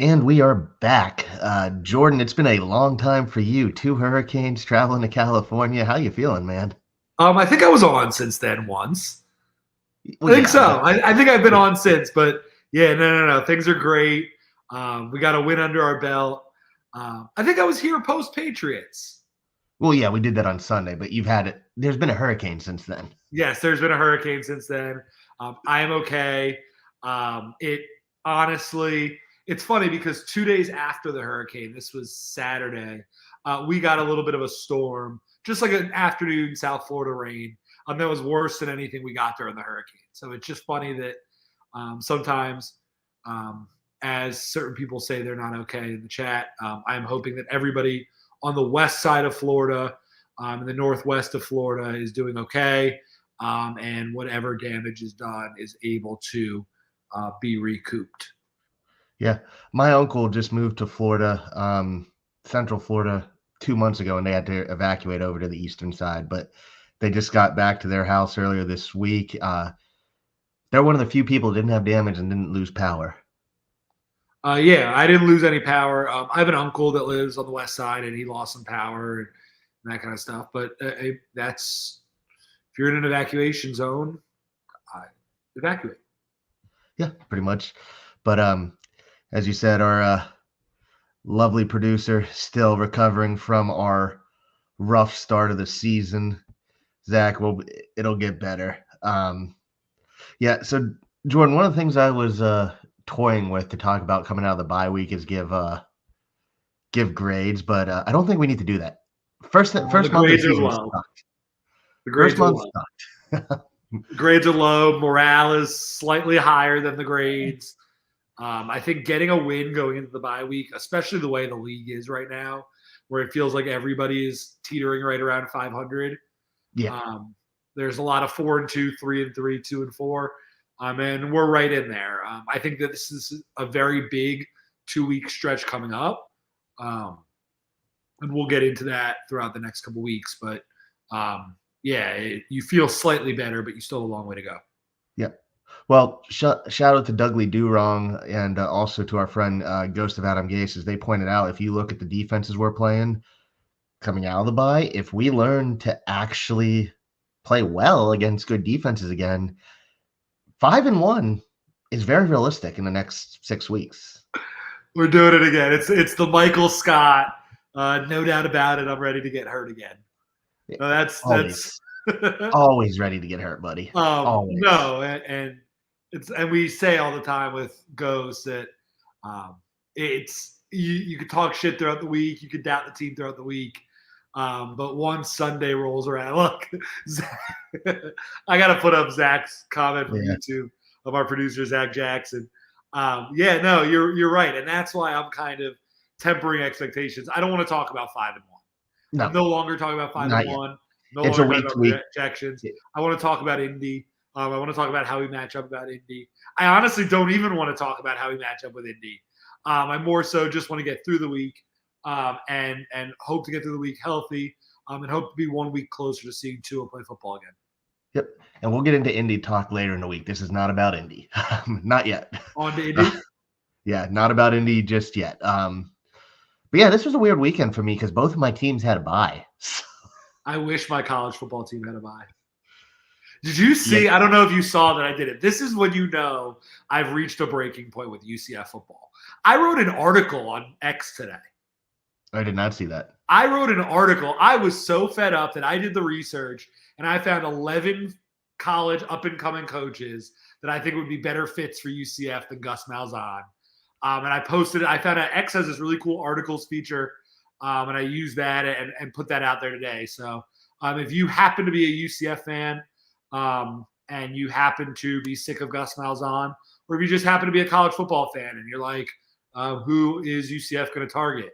And we are back. Jordan, it's been a long time for you. Two hurricanes traveling to California. How you feeling, man? I think I was on since then once. Well, I think yeah, so. but I think I've been yeah, on since, but yeah, no. Things are great. We got a win under our belt. I think I was here post Patriots. well, yeah, we did that on Sunday, but you've had it. There's been a hurricane since then. Yes, there's been a hurricane since then. I am okay. It honestly, it's funny because 2 days after the hurricane, this was Saturday, we got a little bit of a storm, just like an afternoon South Florida rain. That was worse than anything we got during the hurricane. So it's just funny that sometimes, as certain people say they're not okay in the chat, I'm hoping that everybody on the west side of Florida, in the northwest of Florida, is doing okay, and whatever damage is done is able to be recouped. Yeah, my uncle just moved to Florida, Central Florida, 2 months ago, and they had to evacuate over to the eastern side. But they just got back to their house earlier this week. They're one of the few people who didn't have damage and didn't lose power. Yeah, I didn't lose any power. I have an uncle that lives on the west side, and he lost some power and that kind of stuff. But that's if you're in an evacuation zone, evacuate. Yeah, pretty much. But as you said, our lovely producer still recovering from our rough start of the season. Zach, well, it'll get better. Yeah, so Jordan, one of the things I was toying with to talk about coming out of the bye week is give grades, but I don't think we need to do that. First The month of the grades are season low. sucked. The First grades are month low. sucked. Grades are low. Morale is slightly higher than the grades. I think getting a win going into the bye week, especially the way the league is right now, where it feels like everybody is teetering right around 500. Yeah, There's a lot of 4-2, 3-3, 2-4, and we're right in there. I think that this is a very big 2-week stretch coming up, and we'll get into that throughout the next couple weeks. But you feel slightly better, but you still have a long way to go. yeah. Well, shout out to Dougley Durong and also to our friend Ghost of Adam Gase, as they pointed out, if you look at the defenses we're playing coming out of the bye, if we learn to actually play well against good defenses again, 5-1 is very realistic in the next 6 weeks. We're doing it again. It's the Michael Scott. No doubt about it. I'm ready to get hurt again. No, that's Always ready to get hurt, buddy. Always. No, and we say all the time with Ghost that it's you could talk shit throughout the week, you could doubt the team throughout the week, but once Sunday rolls around, look, I got to put up Zach's comment from YouTube of our producer Zach Jackson. You're right, and that's why I'm kind of tempering expectations. I don't want to talk about 5-1. No, I'm no longer talking about 5-1. No it's longer a talking about projections. I want to talk about Indy. I want to talk about how we match up about Indy. I honestly don't even want to talk about how we match up with Indy. I more so just want to get through the week and hope to get through the week healthy and hope to be 1 week closer to seeing Tua play football again. Yep. And we'll get into Indy talk later in the week. This is not about Indy. Not yet. On to Indy? Yeah, not about Indy just yet. But yeah, this was a weird weekend for me because both of my teams had a bye. I wish my college football team had a bye. Did you see? Yeah. I don't know if you saw that I did it. This is when you know I've reached a breaking point with UCF football. I wrote an article on X today. I did not see that. I wrote an article. I was so fed up that I did the research and I found 11 college up-and-coming coaches that I think would be better fits for UCF than Gus Malzahn. And I posted it. I found out X has this really cool articles feature, and I used that and put that out there today. So if you happen to be a UCF fan and you happen to be sick of Gus Malzahn, or if you just happen to be a college football fan and you're like, who is UCF going to target?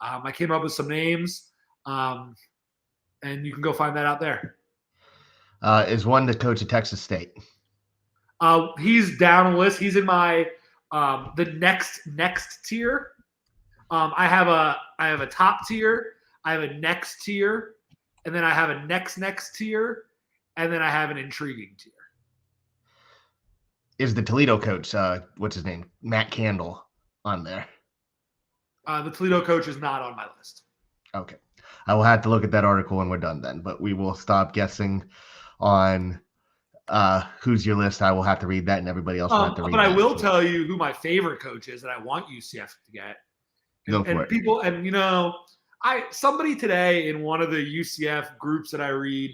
I came up with some names, and you can go find that out there. Is one the coach at Texas State? He's down the list. He's in my the next tier. I have a top tier, I have a next tier, and then I have a next tier, and then I have an intriguing tier. Is the Toledo coach, what's his name, Matt Candle, on there? The Toledo coach is not on my list. Okay. I will have to look at that article when we're done then, but we will stop guessing on who's your list. I will have to read that, and everybody else will have to read But I that. will tell you who my favorite coach is that I want UCF to get. Go for it. People, and somebody today in one of the UCF groups that I read,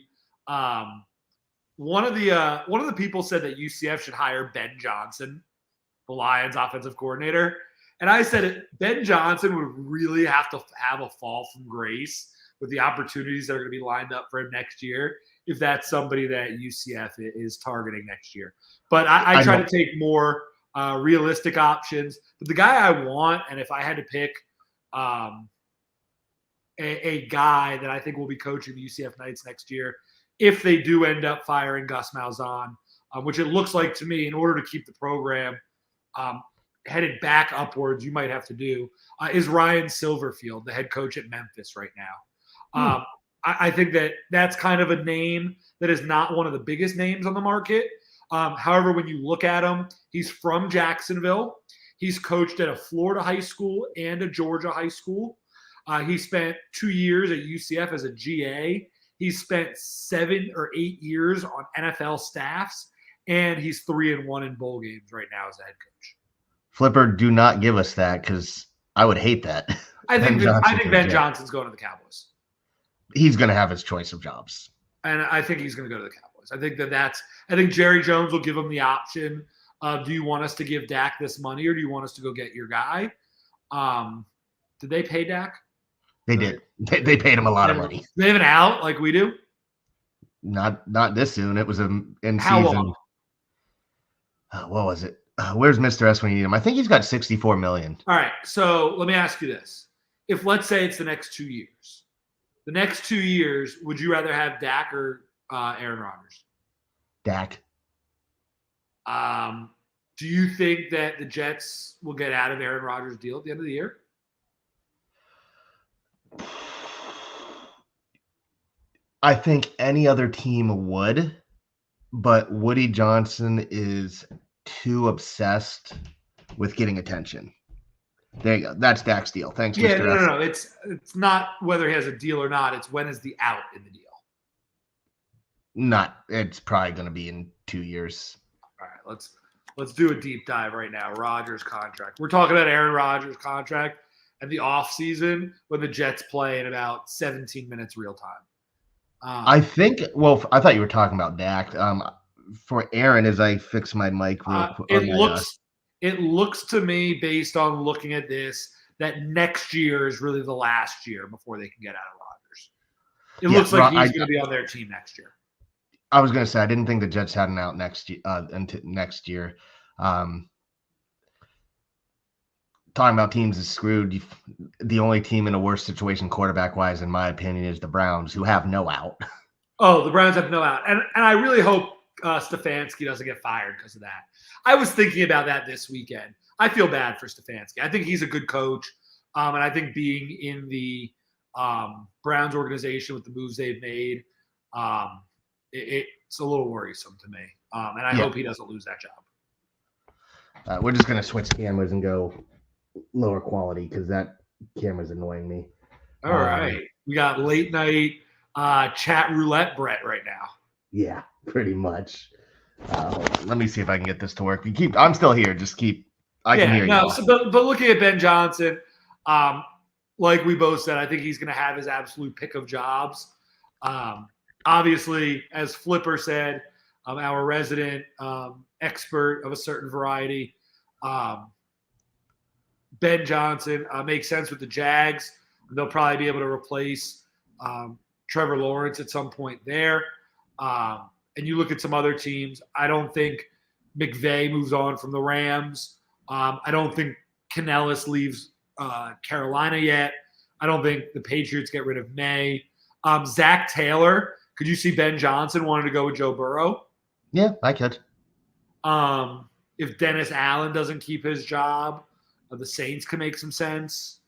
one of the people said that UCF should hire Ben Johnson, the Lions offensive coordinator. And I said Ben Johnson would really have to have a fall from grace with the opportunities that are going to be lined up for him next year if that's somebody that UCF is targeting next year. But I try to take more realistic options. But the guy I want, and if I had to pick a guy that I think will be coaching the UCF Knights next year, if they do end up firing Gus Malzahn, which it looks like to me, in order to keep the program headed back upwards, you might have to do, is Ryan Silverfield, the head coach at Memphis right now. I think that's kind of a name that is not one of the biggest names on the market. However, when you look at him, he's from Jacksonville. He's coached at a Florida high school and a Georgia high school. He spent 2 years at UCF as a GA. He's spent 7 or 8 years on NFL staffs, and he's 3-1 in bowl games right now as a head coach. Flipper, do not give us that because I would hate that. I think Ben Johnson's going to the Cowboys. He's going to have his choice of jobs. And I think he's going to go to the Cowboys. I think Jerry Jones will give him the option of, do you want us to give Dak this money or do you want us to go get your guy? Did they pay Dak? They did. They paid him a lot of money. They have an out like we do? Not this soon. It was in How season. long? What was it? Where's Mr. S when you need him? I think he's got $64 million. All right. So let me ask you this. If let's say it's the next 2 years, would you rather have Dak or Aaron Rodgers? Dak. Do you think that the Jets will get out of Aaron Rodgers' deal at the end of the year? I think any other team would, but Woody Johnson is too obsessed with getting attention. There you go. That's Dak's deal. Thanks, yeah, Mr. No. It's not whether he has a deal or not. It's when is the out in the deal. It's probably going to be in 2 years. All right, let's do a deep dive right now. Rodgers contract. We're talking about Aaron Rodgers contract and the offseason when the Jets play in about 17 minutes real time. I thought you were talking about Dak. For Aaron, as I fix my mic real quick. It looks to me, based on looking at this, that next year is really the last year before they can get out of Rodgers. It looks like he's going to be on their team next year. I was going to say, I didn't think the Jets had an out next year. Into next year. Talking about teams is screwed. The only team in a worse situation quarterback-wise, in my opinion, is the Browns, who have no out. Oh, the Browns have no out. And I really hope Stefanski doesn't get fired because of that. I was thinking about that this weekend. I feel bad for Stefanski. I think he's a good coach. And I think being in the Browns organization with the moves they've made, it's a little worrisome to me. And I hope he doesn't lose that job. We're just going to switch cameras and go lower quality because that camera's annoying me. All right. We got late night chat roulette Brett right now. Yeah, pretty much. Let me see if I can get this to work. I'm still here. I can hear you. So, but looking at Ben Johnson, like we both said, I think he's going to have his absolute pick of jobs. Obviously, as Flipper said, our resident expert of a certain variety, Ben Johnson makes sense with the Jags. They'll probably be able to replace Trevor Lawrence at some point there. And you look at some other teams, I don't think McVay moves on from the Rams. I don't think Canellis leaves Carolina yet. I don't think the Patriots get rid of May. Zach Taylor, could you see Ben Johnson wanting to go with Joe Burrow? Yeah, I could. If Dennis Allen doesn't keep his job, the Saints can make some sense.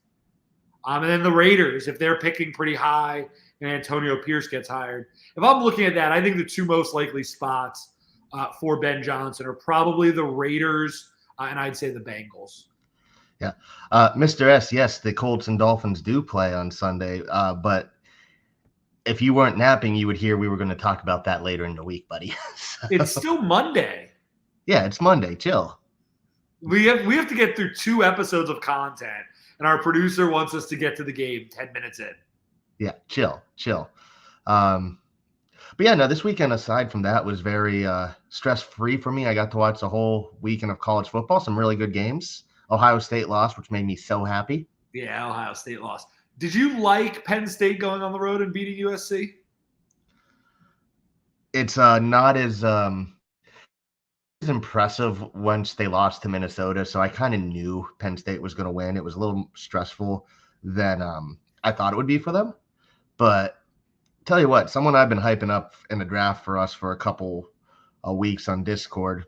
And then the Raiders, if they're picking pretty high and Antonio Pierce gets hired. If I'm looking at that, I think the two most likely spots for Ben Johnson are probably the Raiders and I'd say the Bengals. Yeah. Mr. S, yes, the Colts and Dolphins do play on Sunday, but if you weren't napping, you would hear we were going to talk about that later in the week, buddy. It's still Monday. Yeah, it's Monday. Chill. We have to get through 2 episodes of content, and our producer wants us to get to the game 10 minutes in. Yeah, chill. But yeah, no, this weekend aside from that was very stress-free for me. I got to watch the whole weekend of college football, some really good games. Ohio State lost, which made me so happy. Yeah, Ohio State lost. Did you like Penn State going on the road and beating USC? It's not as impressive once they lost to Minnesota, so I kind of knew Penn State was going to win. It was a little stressful than I thought it would be for them. But tell you what, someone I've been hyping up in the draft for us for a couple of weeks on Discord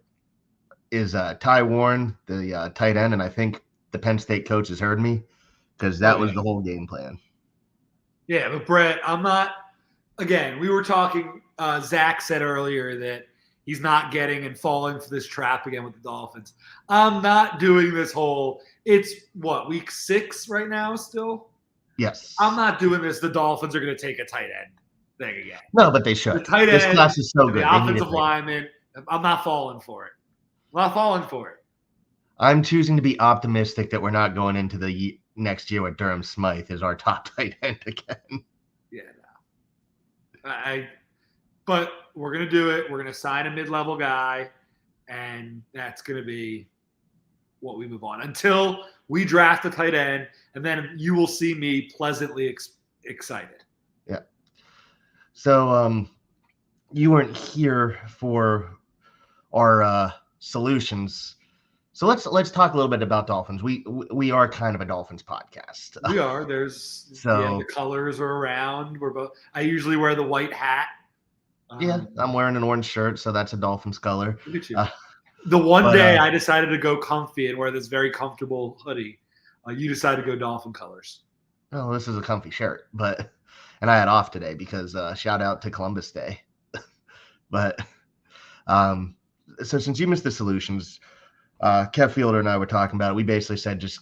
is Ty Warren, the tight end, and I think the Penn State coach has heard me because that was the whole game plan. Yeah, but Brett, I'm not. Again, we were talking. Zach said earlier that he's not getting and falling for this trap again with the Dolphins. I'm not doing this whole. It's what, week 6 right now still? Yes. I'm not doing this. The Dolphins are going to take a tight end thing again. No, but they should. The tight This end, class is so good. the offensive lineman. I'm not falling for it. I'm not falling for it. I'm choosing to be optimistic that we're not going into the next year with Durham Smythe as our top tight end again. Yeah, no. But we're going to do it. We're going to sign a mid-level guy, and that's going to be what we move on until we draft a tight end, and then you will see me pleasantly excited. Yeah. So you weren't here for our solutions. So let's talk a little bit about Dolphins. We are kind of a Dolphins podcast. We are. There's the colors are around. We're both. I usually wear the white hat. I'm wearing an orange shirt, so that's a Dolphins color. Look at you. The one day I decided to go comfy and wear this very comfortable hoodie, you decided to go Dolphin colors. Oh, this is a comfy shirt, and I had off today because shout out to Columbus Day. But so since you missed the solutions, Kev Fielder and I were talking about it. We basically said just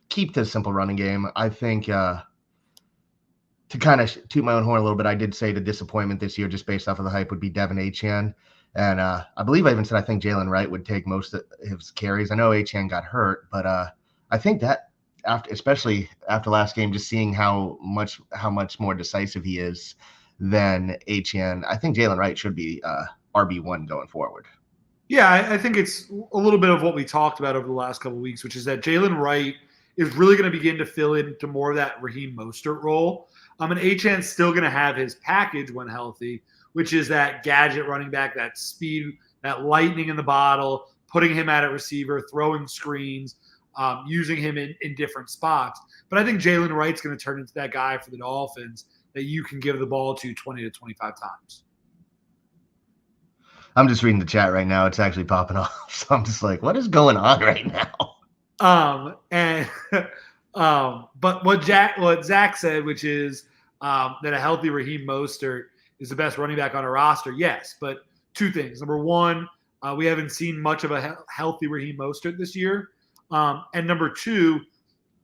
keep the simple running game. I think to kind of toot my own horn a little bit, I did say the disappointment this year, just based off of the hype, would be Devin Achane. And I believe I even said I think Jalen Wright would take most of his carries. I know Achane got hurt, but I think that especially after last game, just seeing how much more decisive he is than Achane, I think Jalen Wright should be RB1 going forward. Yeah, I think it's a little bit of what we talked about over the last couple of weeks, which is that Jalen Wright is really going to begin to fill into more of that Raheem Mostert role. And Achane's still going to have his package when healthy, which is that gadget running back, that speed, that lightning in the bottle, putting him at receiver, throwing screens, using him in different spots. But I think Jalen Wright's going to turn into that guy for the Dolphins that you can give the ball to 20 to 25 times. I'm just reading the chat right now. It's actually popping off. So I'm just like, what is going on right now? But what Zach said, which is that a healthy Raheem Mostert is the best running back on a roster. Yes, but 2 things. Number 1, we haven't seen much of a healthy Raheem Mostert this year. And number 2,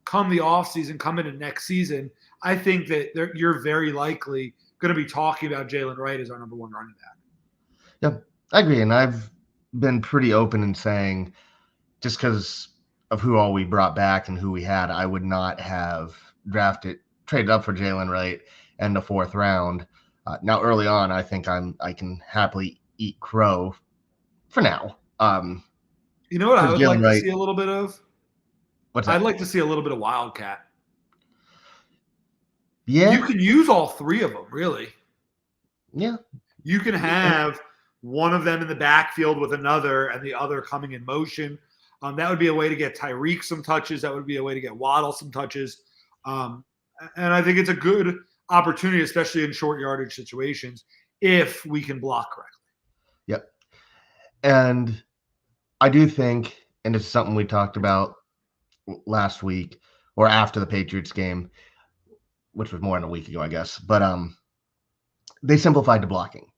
come the offseason, come into next season, I think that you're very likely going to be talking about Jalen Wright as our number 1 running back. Yep, I agree. And I've been pretty open in saying just because of who all we brought back and who we had, I would not have traded up for Jalen Wright in the 4th round. Now, early on, I think I can happily eat crow for now. You know what I would like to see a little bit of? What's that? I'd like to see a little bit of Wildcat. Yeah. You can use all 3 of them, really. Yeah. You can have one of them in the backfield with another and the other coming in motion. That would be a way to get Tyreek some touches. That would be a way to get Waddle some touches. And I think it's a good opportunity, especially in short yardage situations, if we can block correctly. Yep. And I do think, and it's something we talked about last week or after the Patriots game, which was more than a week ago, I guess, but they simplified the blocking.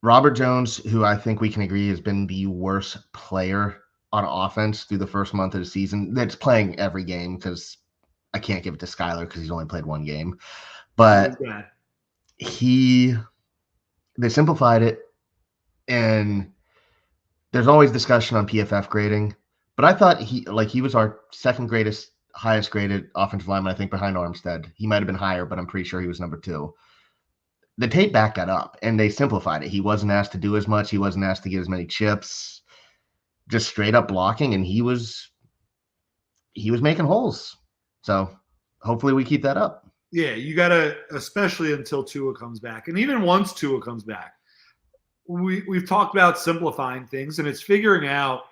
Robert Jones, who I think we can agree has been the worst player on offense through the first month of the season. That's playing every game because I can't give it to Skyler because he's only played one game. But they simplified it, and there's always discussion on PFF grading. But I thought he was our second greatest, highest graded offensive lineman, I think, behind Armstead. He might have been higher, but I'm pretty sure he was number 2. The tape backed that up, and they simplified it. He wasn't asked to do as much. He wasn't asked to get as many chips. Just straight up blocking, and he was making holes. So hopefully we keep that up. Yeah, you got to, especially until Tua comes back. And even once Tua comes back, we've talked about simplifying things, and it's figuring out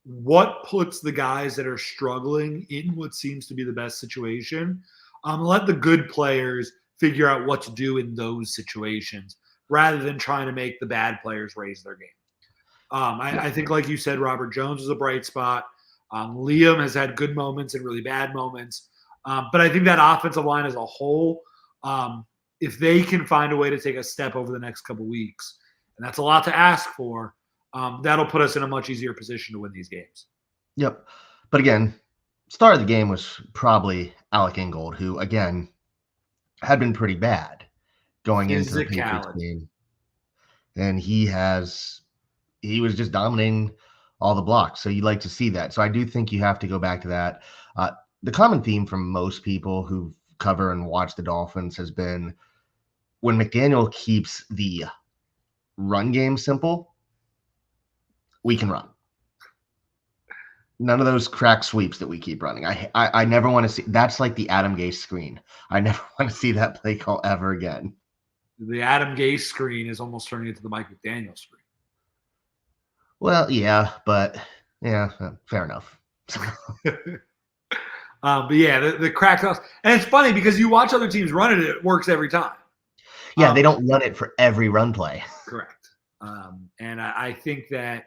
what puts the guys that are struggling in what seems to be the best situation. Let the good players figure out what to do in those situations rather than trying to make the bad players raise their game. I think, like you said, Robert Jones is a bright spot. Liam has had good moments and really bad moments. But I think that offensive line as a whole, if they can find a way to take a step over the next couple weeks, and that's a lot to ask for, that'll put us in a much easier position to win these games. Yep. But again, star of the game was probably Alec Ingold, who, again, had been pretty bad going into the Patriots game. And he was just dominating all the blocks. So you'd like to see that. So I do think you have to go back to that. The common theme from most people who cover and watch the Dolphins has been when McDaniel keeps the run game simple, we can run. None of those crack sweeps that we keep running. I never want to see. That's like the Adam Gase screen. I never want to see that play call ever again. The Adam Gase screen is almost turning into the Mike McDaniel screen. Well, yeah, but yeah, fair enough. But yeah, the crack toss. And it's funny because you watch other teams run it, it works every time. Yeah, they don't run it for every run play. Correct. And I think that,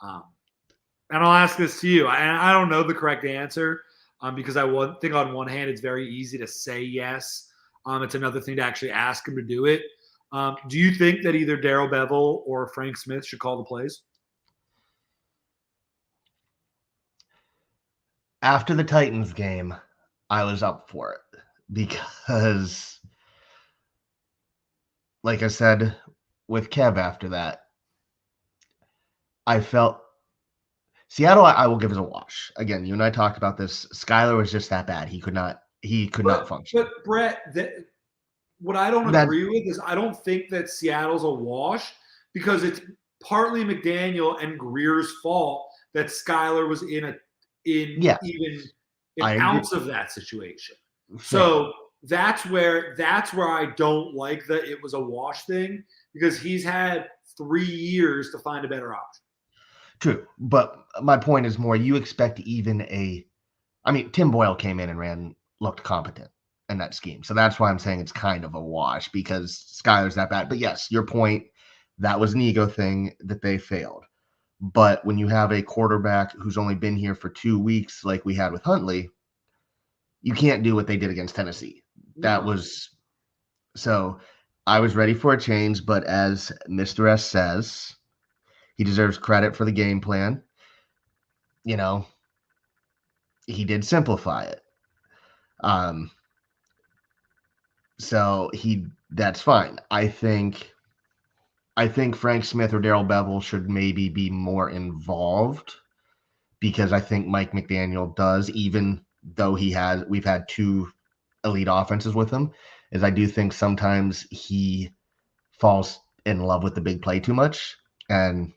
and I'll ask this to you, and I don't know the correct answer because I think on one hand it's very easy to say yes. It's another thing to actually ask him to do it. Do you think that either Darrell Bevell or Frank Smith should call the plays? After the Titans game, I was up for it because, like I said with Kev after that, I felt Seattle, I will give as a wash. Again, you and I talked about this. Skyler was just that bad. He could not function. But Brett, what I don't agree with is I don't think that Seattle's a wash because it's partly McDaniel and Greer's fault that Skyler was in even an ounce of that situation. Fair. So that's where I don't like that it was a wash thing because he's had 3 years to find a better option. True, but my point is more you expect Tim Boyle came in and looked competent in that scheme. So that's why I'm saying it's kind of a wash because Skyler's that bad. But yes, your point, that was an ego thing that they failed. But when you have a quarterback who's only been here for 2 weeks, like we had with Huntley, you can't do what they did against Tennessee. So I was ready for a change, but as Mr. S says, he deserves credit for the game plan. He did simplify it. So that's fine. I think Frank Smith or Darrell Bevell should maybe be more involved because I think Mike McDaniel does, even though we've had 2 elite offenses with him, is I do think sometimes he falls in love with the big play too much and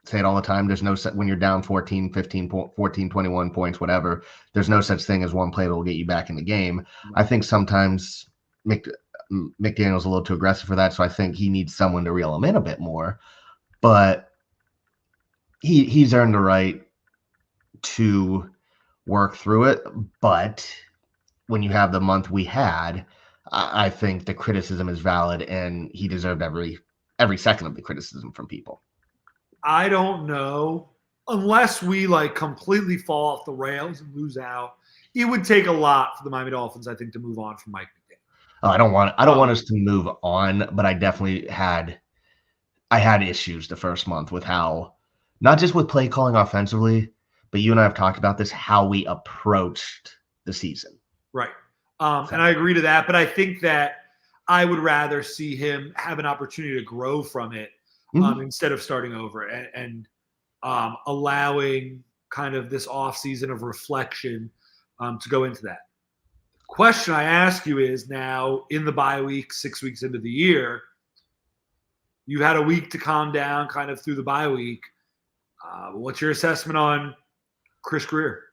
say it all the time. There's no when you're down 14, 15, 14, 21 points, whatever, there's no such thing as one play that will get you back in the game. I think sometimes McDaniel's a little too aggressive for that, so I think he needs someone to reel him in a bit more. But he's earned the right to work through it. But when you have the month we had, I think the criticism is valid, and he deserved every second of the criticism from people. I don't know. Unless we completely fall off the rails and lose out, it would take a lot for the Miami Dolphins, I think, to move on from Mike McDaniel. Oh, I don't want us to move on, but I definitely had issues the first month with how Not just with play calling offensively, but you and I have talked about this, how we approached the season. Right. And I agree to that, but I think that I would rather see him have an opportunity to grow from it instead of starting over and allowing kind of this off season of reflection to go into that. Question I ask you is now in the bye week, 6 weeks into the year, you had a week to calm down kind of through the bye week. What's your assessment on Chris Greer?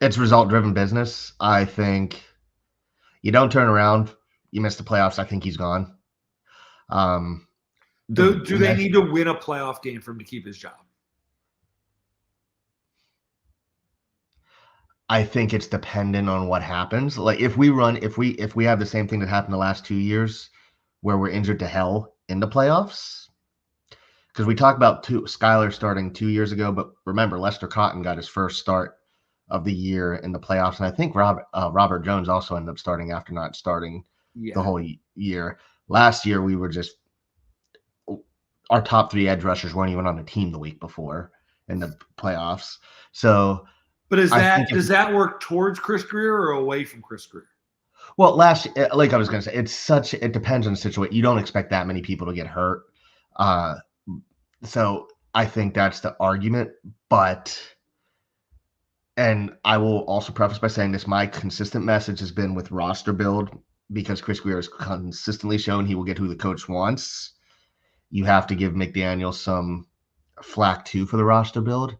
It's result-driven business. I think you don't turn around, you miss the playoffs, I think he's gone. Do they need to win a playoff game for him to keep his job? I think it's dependent on what happens. Like if we have the same thing that happened the last 2 years where we're injured to hell in the playoffs, because we talked about Skyler starting 2 years ago, but remember Lester Cotton got his first start of the year in the playoffs, and I think Robert Jones also ended up starting after not starting the whole year. Last year we were just our top 3 edge rushers weren't even on the team the week before in the playoffs. So, but does that work towards Chris Greer or away from Chris Greer? Well, like I was going to say, it depends on the situation. You don't expect that many people to get hurt. So I think that's the argument. And I will also preface by saying this, my consistent message has been with roster build, because Chris Greer has consistently shown he will get who the coach wants. You have to give McDaniel some flack too for the roster build.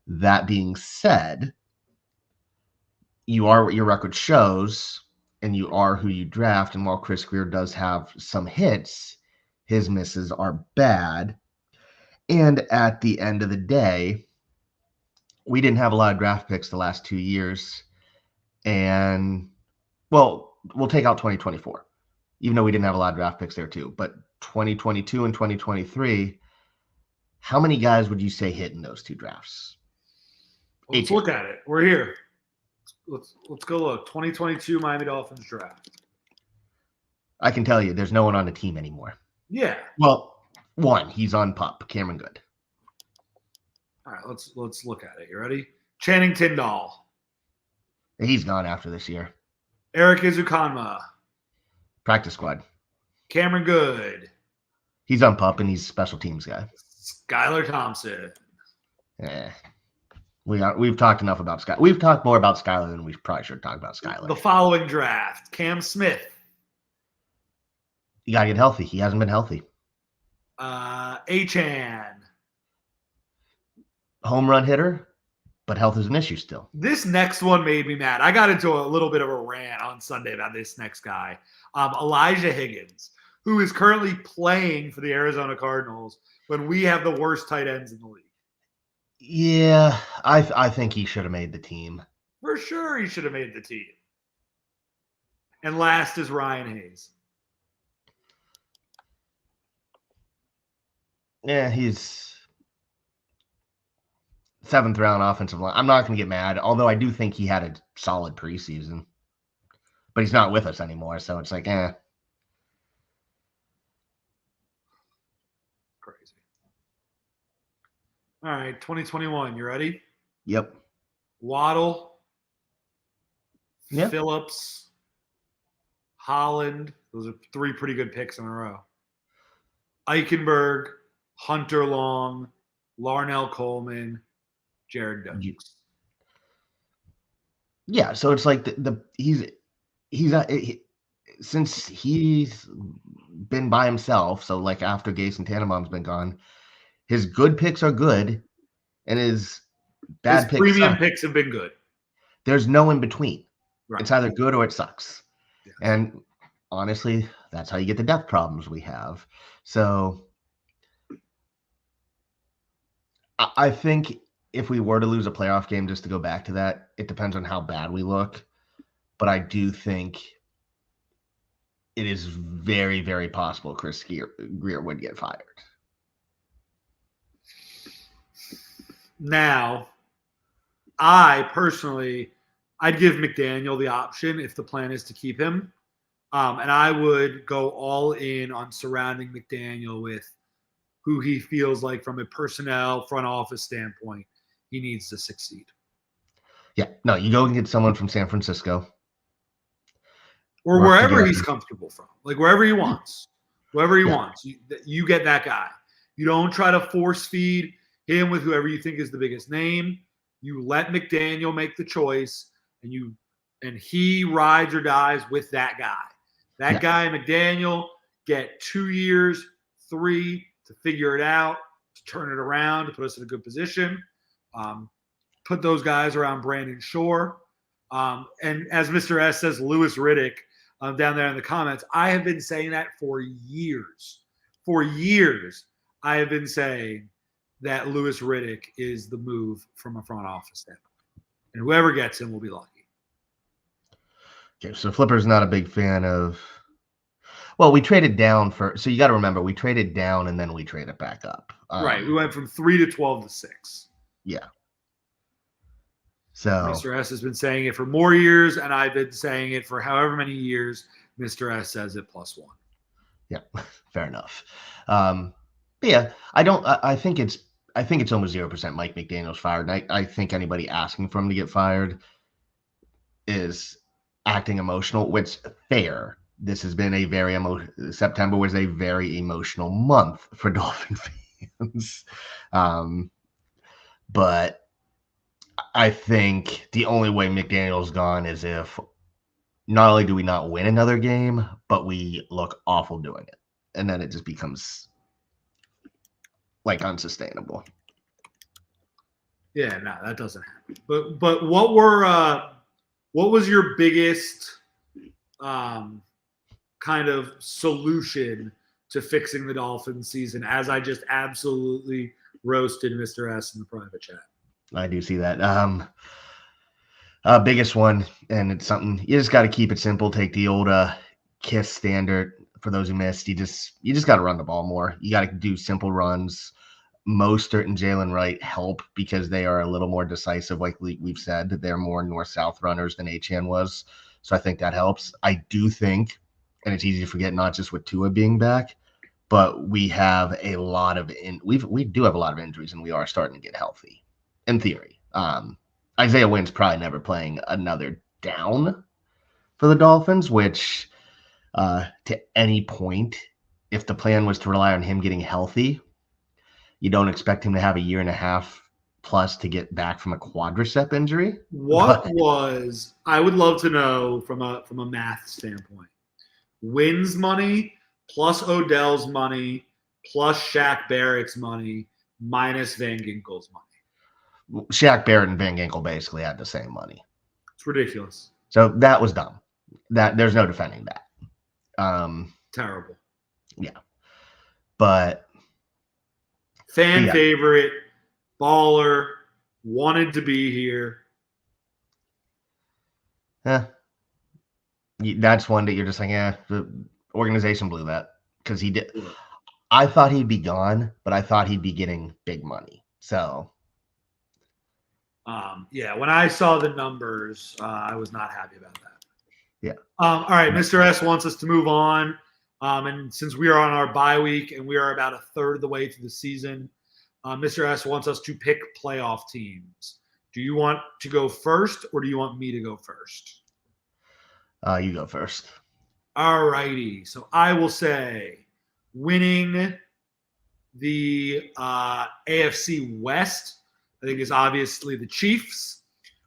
That being said, you are what your record shows, and you are who you draft. And while Chris Greer does have some hits, his misses are bad. And at the end of the day, we didn't have a lot of draft picks the last 2 years. And, well, we'll take out 2024, even though we didn't have a lot of draft picks there too. But 2022 and 2023, how many guys would you say hit in those 2 drafts? Let's look at it. We're here. Let's go look. 2022 Miami Dolphins draft. I can tell you there's no one on the team anymore. Yeah. Well, one, he's on PUP, Cameron Good. All right, let's look at it. You ready? Channing Tyndall. He's gone after this year. Eric Izukanma. Practice squad. Cameron Good. He's on PUP and he's a special teams guy. Skylar Thompson. We've talked enough about Skylar. We've talked more about Skylar than we probably should talk about Skylar. The following draft, Cam Smith. You gotta get healthy. He hasn't been healthy. Achane. Home run hitter, but health is an issue still. This next one made me mad. I got into a little bit of a rant on Sunday about this next guy. Elijah Higgins, who is currently playing for the Arizona Cardinals when we have the worst tight ends in the league. Yeah, I think he should have made the team. For sure he should have made the team. And last is Ryan Hayes. Yeah, he's 7th round offensive line. I'm not going to get mad, although I do think he had a solid preseason. But he's not with us anymore, so it's like, Crazy. All right, 2021. You ready? Yep. Waddle. Yep. Phillips. Holland. Those are 3 pretty good picks in a row. Eichenberg. Hunter Long. Larnell Coleman. Jared Dukes. Yeah, so it's like since he's been by himself, so like after Gase and Tannenbaum's been gone, his good picks are good, and his bad picks premium picks have been good. There's no in between. Right. It's either good or it sucks. Yeah. And honestly, that's how you get the depth problems we have. So I think if we were to lose a playoff game, just to go back to that, it depends on how bad we look. But I do think it is very, very possible Chris Greer would get fired. Now, I personally, I'd give McDaniel the option if the plan is to keep him. And I would go all in on surrounding McDaniel with who he feels like from a personnel front office standpoint he needs to succeed. Yeah, no, you go and get someone from San Francisco or work wherever he's together. comfortable from, like wherever he wants, whoever he wants. You get that guy. You don't try to force feed him with whoever you think is the biggest name. You let McDaniel make the choice, and he rides or dies with that guy. That guy, McDaniel, get 2 years, 3 to figure it out, to turn it around, to put us in a good position. Put those guys around Brandon Shore. And as Mr. S says, Louis Riddick down there in the comments, I have been saying that for years. For years, I have been saying that Louis Riddick is the move from a front office standpoint. And whoever gets him will be lucky. Okay, so Flipper's not a big fan of. Well, we traded down so you got to remember, we traded down and then we traded back up. Right. We went from 3 to 12 to 6. Yeah. So Mr. S has been saying it for more years, and I've been saying it for however many years. Mr. S says it +1. Yeah, fair enough. But yeah, I think it's almost 0% Mike McDaniel's fired. And I think anybody asking for him to get fired is acting emotional, which fair. This has been a very September was a very emotional month for Dolphin fans. But I think the only way McDaniel's gone is if not only do we not win another game, but we look awful doing it. And then it just becomes like unsustainable. Yeah, no, that doesn't happen. But what was your biggest kind of solution to fixing the Dolphins season, as I just absolutely roasted Mr. S in the private chat? I do see that. Biggest one, and it's something you just got to keep it simple. Take the old KISS standard. For those who missed, you just got to run the ball more. You got to do simple runs. Mostert and Jalen Wright help because they are a little more decisive. Like we've said, they're more north-south runners than Achane was. So I think that helps. I do think, and it's easy to forget, not just with Tua being back, but we have a lot of we do have a lot of injuries, and we are starting to get healthy. In theory, Isaiah Wynn's probably never playing another down for the Dolphins, which to any point, if the plan was to rely on him getting healthy, you don't expect him to have a year and a half plus to get back from a quadricep injury. I would love to know from a math standpoint, Wynn's money plus Odell's money plus Shaq Barrett's money minus Van Ginkel's money. Shaq Barrett and Van Ginkel basically had the same money. It's ridiculous. So that was dumb. That there's no defending that. Terrible. Yeah. But fan favorite, baller, wanted to be here. Yeah. That's one that you're just like, the organization blew that because he did. I thought he'd be gone, but I thought he'd be getting big money. So. When I saw the numbers, I was not happy about that. Yeah. All right, Mr. S wants us to move on. And since we are on our bye week and we are about a third of the way through the season, Mr. S wants us to pick playoff teams. Do you want to go first or do you want me to go first? You go first. All righty. So I will say winning the AFC West, I think, is obviously the Chiefs.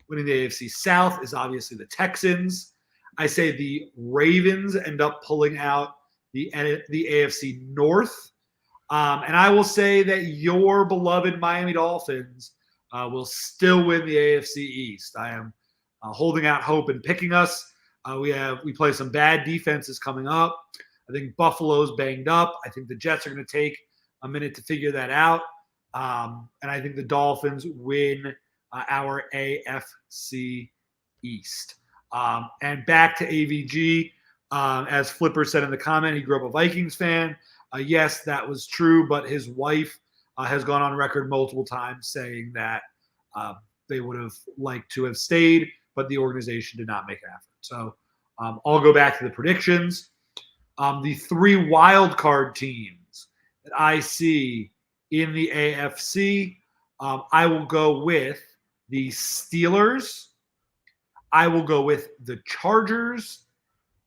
Winning the AFC South is obviously the Texans. I say the Ravens end up pulling out the AFC North. And I will say that your beloved Miami Dolphins will still win the AFC East. I am holding out hope and picking us. We play some bad defenses coming up. I think Buffalo's banged up. I think the Jets are going to take a minute to figure that out. And I think the Dolphins win our AFC East. And back to AVG, as Flipper said in the comment, he grew up a Vikings fan. Yes, that was true, but his wife has gone on record multiple times saying that they would have liked to have stayed, but the organization did not make an effort. So I'll go back to the predictions. The 3 wild card teams that I see in the AFC. I will go with the Steelers. I will go with the Chargers.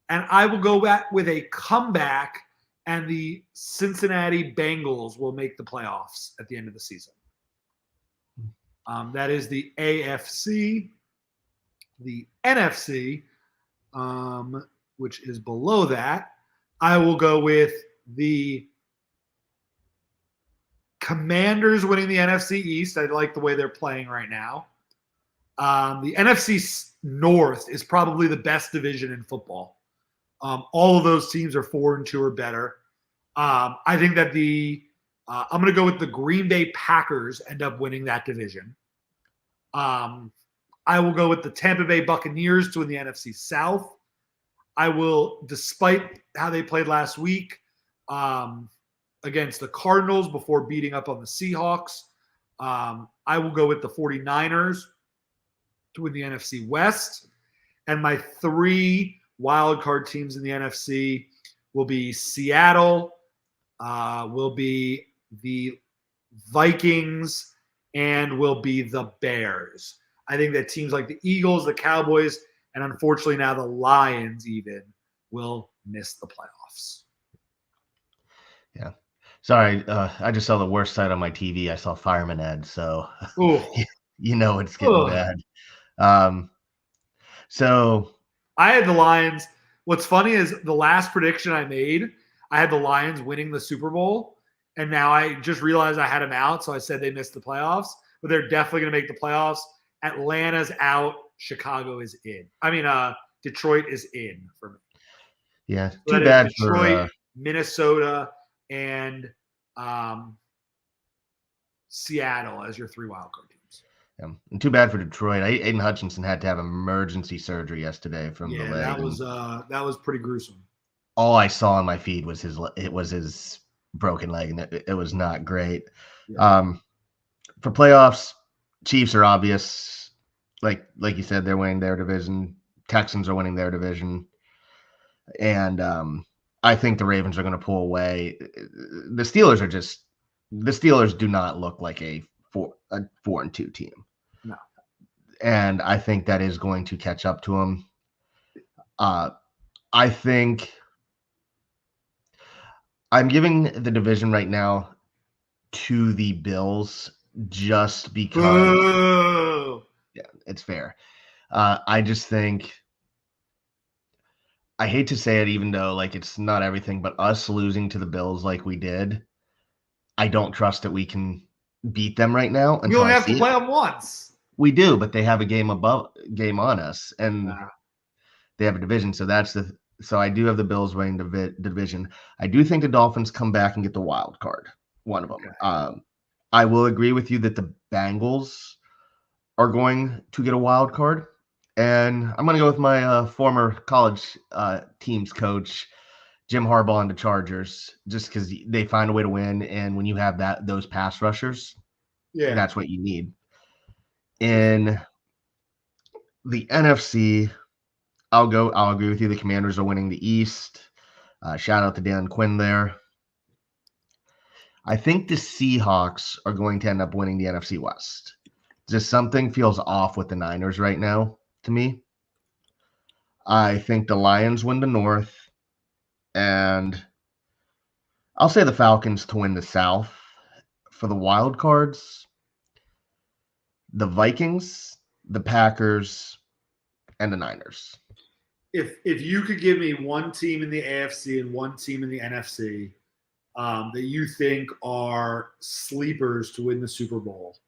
And I will go back with a comeback, and the Cincinnati Bengals will make the playoffs at the end of the season. That is the AFC. The NFC, which is below that, I will go with the Commanders winning the NFC East. I like the way they're playing right now. The NFC North is probably the best division in football. All of those teams are 4-2 or better. I think that I'm going to go with the Green Bay Packers end up winning that division. I will go with the Tampa Bay Buccaneers to win the NFC South. I will, despite how they played last week against the Cardinals before beating up on the Seahawks, I will go with the 49ers to win the NFC West. And my 3 wild card teams in the NFC will be Seattle, will be the Vikings, and will be the Bears. I think that teams like the Eagles, the Cowboys, and unfortunately now the Lions even will miss the playoffs. Yeah. Sorry, I just saw the worst sight on my TV. I saw Fireman Ed, so you know it's getting bad. So I had the Lions. What's funny is the last prediction I made, I had the Lions winning the Super Bowl, and now I just realized I had them out, so I said they missed the playoffs, but they're definitely going to make the playoffs. Atlanta's out. Chicago is in. I mean, Detroit is in for me. Yeah, so too bad Detroit, Minnesota, and Seattle as your 3 wildcard teams. Yeah, and too bad for Detroit. Aiden Hutchinson had to have emergency surgery yesterday from the leg. That was pretty gruesome. All I saw on my feed was his broken leg, and it was not great. Yeah. For playoffs, Chiefs are obvious. Like you said, they're winning their division. Texans are winning their division. And I think the Ravens are going to pull away. The Steelers do not look like a 4-2 team. No. And I think that is going to catch up to them. I think I'm giving the division right now to the Bills just because yeah, it's fair. I just think I hate to say it, even though like it's not everything, but us losing to the Bills like we did, I don't trust that we can beat them right now. You only have to play them once. We do, but they have a game on us, and they have a division. So I do have the Bills winning the division. I do think the Dolphins come back and get the wild card, one of them. Okay. I will agree with you that the Bengals are going to get a wild card. And I'm going to go with my former college teams coach, Jim Harbaugh, and the Chargers, just because they find a way to win. And when you have those pass rushers, that's what you need. In the NFC, I'll agree with you. The Commanders are winning the East. Shout out to Dan Quinn there. I think the Seahawks are going to end up winning the NFC West. Just something feels off with the Niners right now to me. I think the Lions win the North, and I'll say the Falcons to win the South. For the wild cards, the Vikings, the Packers, and the Niners. If you could give me one team in the AFC and one team in the NFC that you think are sleepers to win the Super Bowl,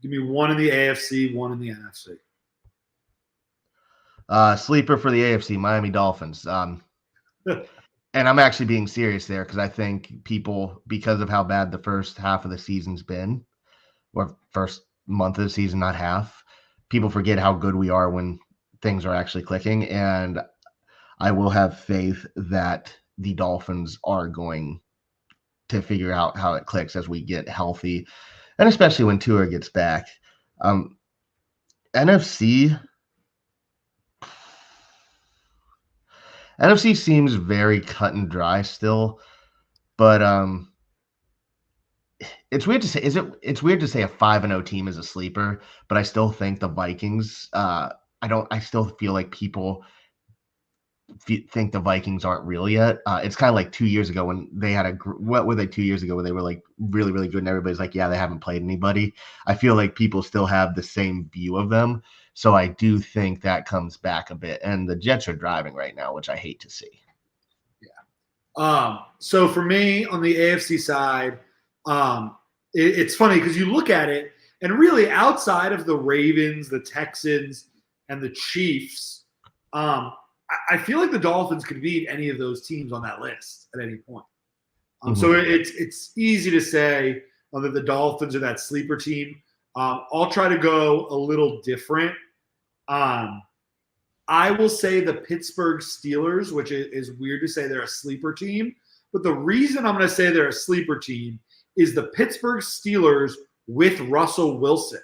give me one in the AFC, one in the NFC. Sleeper for the AFC, Miami Dolphins. And I'm actually being serious there because I think people, because of how bad the first half of the season's been, or first month of the season, not half, people forget how good we are when things are actually clicking. And I will have faith that the Dolphins are going to figure out how it clicks as we get healthy, and especially when Tua gets back. NFC seems very cut and dry still. But it's weird to say. It's weird to say a 5-0 team is a sleeper, but I still think the Vikings. I still feel like people think the Vikings aren't real yet. It's kind of like 2 years ago when they had what were they 2 years ago when they were like really really good and everybody's like, yeah, they haven't played anybody. I feel like people still have the same view of them, so I do think that comes back a bit. And the Jets are driving right now, which I hate to see. So for me on the AFC side, it's funny because you look at it and really outside of the Ravens, the Texans, and the Chiefs, I feel like the Dolphins could beat any of those teams on that list at any point. So it's easy to say that the Dolphins are that sleeper team. I'll try to go a little different. I will say the Pittsburgh Steelers, which is weird to say they're a sleeper team. But the reason I'm going to say they're a sleeper team is the Pittsburgh Steelers with Russell Wilson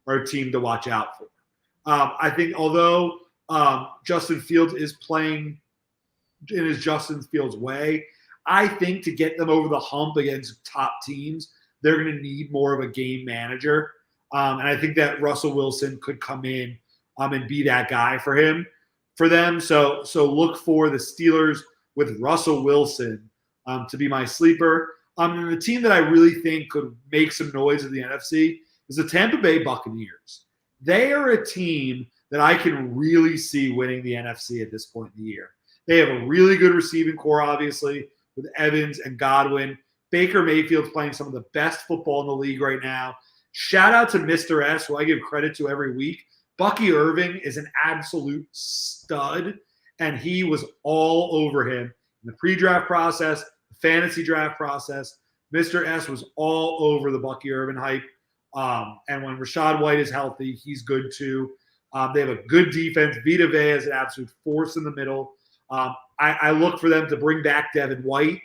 are a team to watch out for. I think although Justin Fields is playing in his Justin Fields way, I think to get them over the hump against top teams, they're going to need more of a game manager. And I think that Russell Wilson could come in and be that guy for them. So look for the Steelers with Russell Wilson to be my sleeper. And the team that I really think could make some noise in the NFC is the Tampa Bay Buccaneers. They are a team that I can really see winning the NFC at this point in the year. They have a really good receiving core, obviously, with Evans and Godwin. Baker Mayfield's playing some of the best football in the league right now. Shout out to Mr. S, who I give credit to every week. Bucky Irving is an absolute stud, and he was all over him in the pre-draft process, the fantasy draft process. Mr. S was all over the Bucky Irving hype. And when Rachaad White is healthy, he's good too. They have a good defense. Vita Vea is an absolute force in the middle. I look for them to bring back Devin White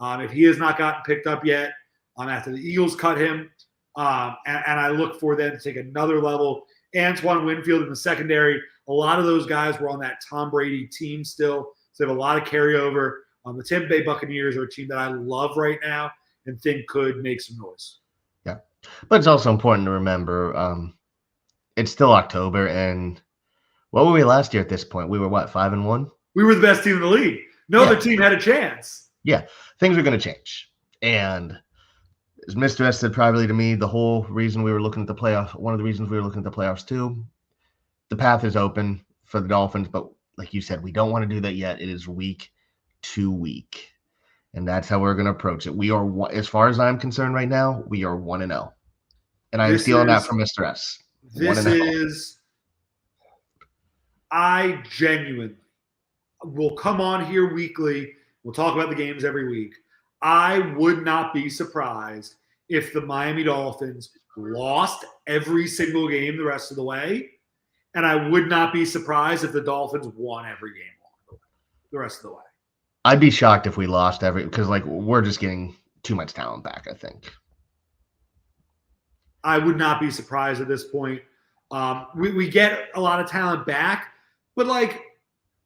if he has not gotten picked up yet after the Eagles cut him. And I look for them to take another level. Antoine Winfield in the secondary. A lot of those guys were on that Tom Brady team still. So they have a lot of carryover. The Tampa Bay Buccaneers are a team that I love right now and think could make some noise. Yeah. But it's also important to remember it's still October, and what were we last year at this point? We were what, 5-1? We were the best team in the league. No other team had a chance. Yeah, things are going to change. And as Mr. S said privately to me, the whole reason we were looking at the playoff, one of the reasons we were looking at the playoffs too, the path is open for the Dolphins. But like you said, we don't want to do that yet. It is week to week. And that's how we're going to approach it. We are, as far as I'm concerned right now, we are 1-0. And I'm stealing that from Mr. S. This is, I genuinely will come on here weekly. We'll talk about the games every week. I would not be surprised if the Miami Dolphins lost every single game the rest of the way. And I would not be surprised if the Dolphins won every game the rest of the way. I'd be shocked if we lost because we're just getting too much talent back, I think. I would not be surprised at this point. We get a lot of talent back, but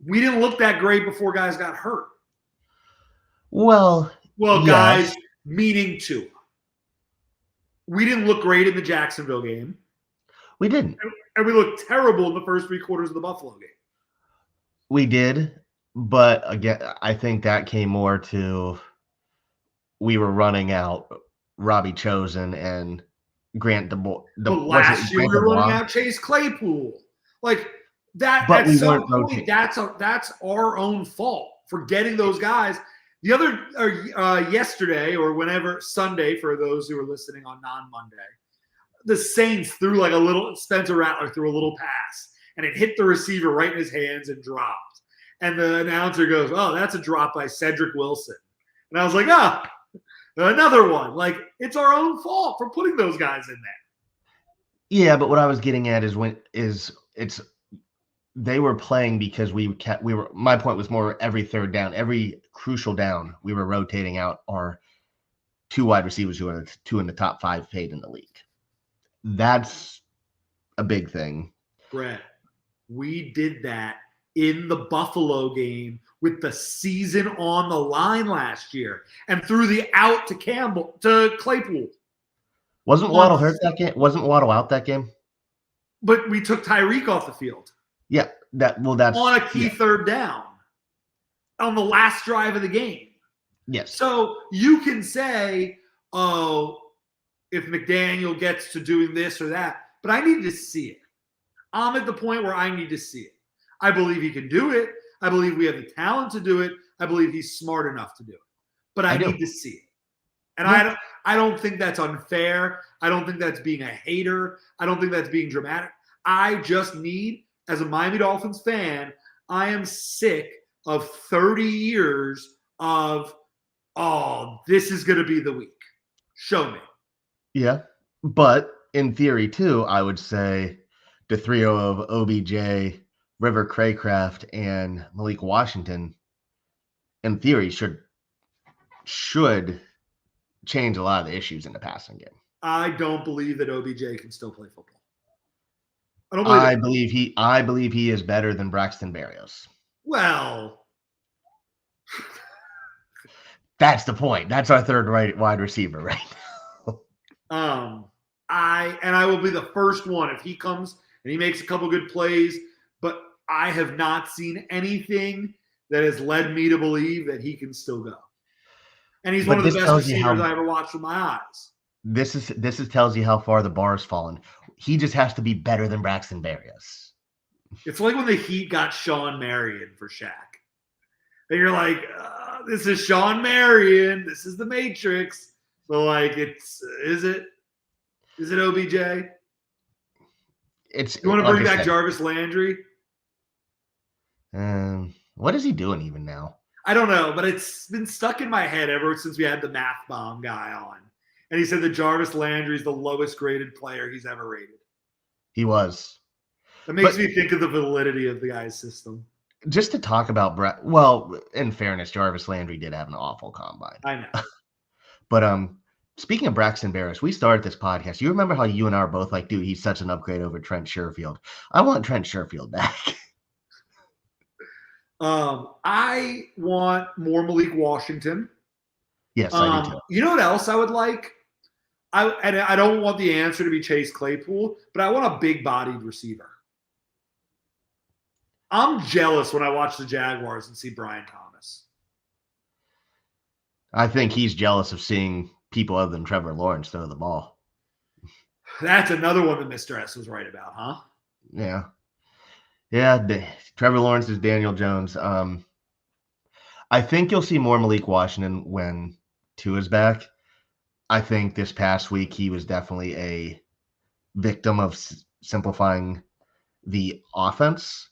we didn't look that great before guys got hurt. Well, yes. Guys, meaning Tua. We didn't look great in the Jacksonville game. We didn't. And we looked terrible in the first 3 quarters of the Buffalo game. We did, but again, I think that came more to we were running out Robbie Chosen and Grant DeBoer. But last year we were running out Chase Claypool. That but at some point, that's our own fault for getting those guys. The other yesterday or whenever Sunday for those who are listening on non-Monday, the Saints threw a little Spencer Rattler threw a little pass and it hit the receiver right in his hands and dropped. And the announcer goes, "Oh, that's a drop by Cedric Wilson." And I was like, another one. It's our own fault for putting those guys in there. Yeah, but what I was getting at is they were playing because my point was more every third down, every crucial down, we were rotating out our 2 wide receivers who are 2 in the top 5 paid in the league. That's a big thing. Brett, we did that in the Buffalo game with the season on the line last year and threw the out to Claypool. Wasn't Waddle hurt that game? Wasn't Waddle out that game? But we took Tyreek off the field. Yeah, that's on a key third down on the last drive of the game. Yes. So you can say, oh, if McDaniel gets to doing this or that, but I need to see it. I'm at the point where I need to see it. I believe he can do it. I believe we have the talent to do it. I believe he's smart enough to do it. But I need to see it. And I don't think that's unfair. I don't think that's being a hater. I don't think that's being dramatic. I just need, as a Miami Dolphins fan, I am sick of 30 years of, oh, this is going to be the week. Show me. Yeah. But in theory, too, I would say the trio of OBJ, River Craycraft, and Malik Washington, in theory, should change a lot of the issues in the passing game. I don't believe that OBJ can still play football. I believe he is better than Braxton Berrios. Well, that's the point. That's our third wide receiver right now. I will be the first one if he comes and he makes a couple good plays, but I have not seen anything that has led me to believe that he can still go. And he's one of the best receivers I ever watched with my eyes. This tells you how far the bar has fallen. He just has to be better than Braxton Berrios. It's like when the Heat got Sean Marion for Shaq. And you're like, this is Sean Marion. This is the Matrix. So, like, is it OBJ? You want to bring back Jarvis Landry? What is he doing even now? I don't know, but it's been stuck in my head ever since we had the math bomb guy on. And he said that Jarvis Landry is the lowest graded player he's ever rated. He was. That makes me think of the validity of the guy's system. Just to talk about well, in fairness, Jarvis Landry did have an awful combine. I know. But speaking of Braxton Berrios, we started this podcast. You remember how you and I are both like, dude, he's such an upgrade over Trent Sherfield. I want Trent Sherfield back. I want more Malik Washington. Yes, I do too. You know what else I would like? I don't want the answer to be Chase Claypool, but I want a big-bodied receiver. I'm jealous when I watch the Jaguars and see Brian Thomas. I think he's jealous of seeing people other than Trevor Lawrence throw the ball. That's another one that Mr. S was right about, huh? Yeah. Yeah, Trevor Lawrence is Daniel Jones. I think you'll see more Malik Washington when Tua's back. I think this past week he was definitely a victim of simplifying the offense.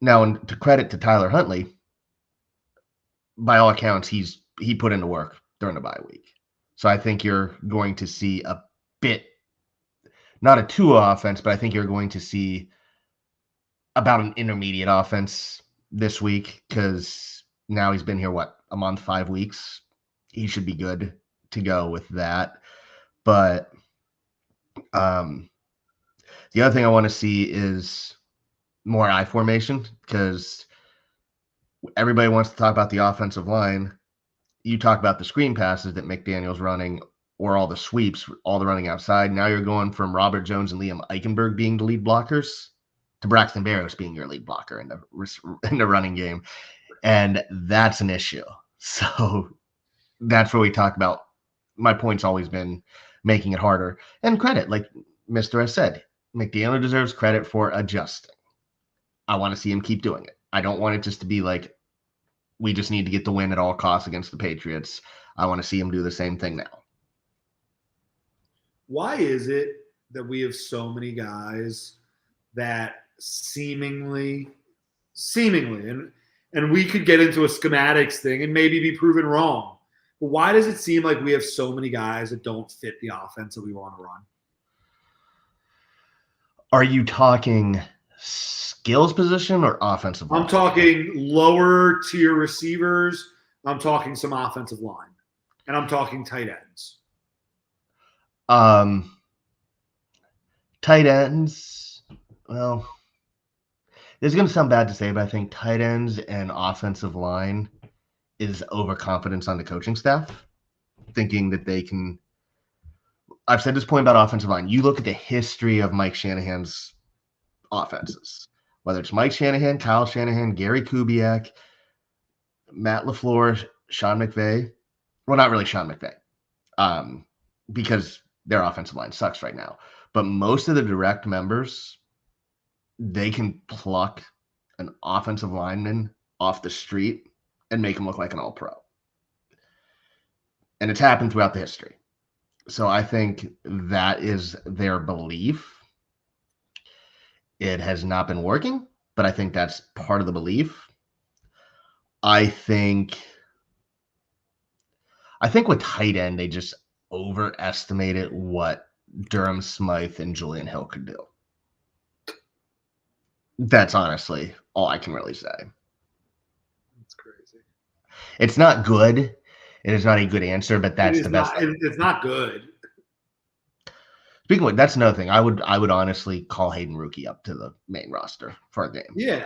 Now, to credit to Tyler Huntley, by all accounts, he put in the work during the bye week. So I think you're going to see a bit, not a Tua offense, but I think you're going to see about an intermediate offense this week because now he's been here, a month, 5 weeks. He should be good to go with that. But the other thing I want to see is more I formation because everybody wants to talk about the offensive line. You talk about the screen passes that McDaniel's running or all the sweeps, all the running outside. Now you're going from Robert Jones and Liam Eichenberg being the lead blockers to Braxton Berrios being your lead blocker in the running game. And that's an issue. So that's where we talk about. My point's always been making it harder. And credit, like Mr. S said, McDaniel deserves credit for adjusting. I want to see him keep doing it. I don't want it just to be like, we just need to get the win at all costs against the Patriots. I want to see him do the same thing now. Why is it that we have so many guys that seemingly, and we could get into a schematics thing and maybe be proven wrong, but why does it seem like we have so many guys that don't fit the offense that we want to run? Are you talking skills position or offensive line? I'm talking lower tier receivers. I'm talking some offensive line. And I'm talking tight ends. Tight ends, well, It's going to sound bad to say, but I think tight ends and offensive line is overconfidence on the coaching staff, thinking that they can. I've said this point about offensive line. You look at the history of Mike Shanahan's offenses, whether it's Mike Shanahan, Kyle Shanahan, Gary Kubiak, Matt LaFleur, Sean McVay. Well, not really Sean McVay, because their offensive line sucks right now. But most of the direct members, they can pluck an offensive lineman off the street and make him look like an all-pro. And it's happened throughout the history. So I think that is their belief. It has not been working, but I think that's part of the belief. I think with tight end, they just overestimated what Durham Smythe and Julian Hill could do. That's honestly all I can really say. That's crazy. It's not good. It is not a good answer, but that's the best. It's not good. Speaking of, that's another thing. I would honestly call Hayden Rookie up to the main roster for a game. Yeah,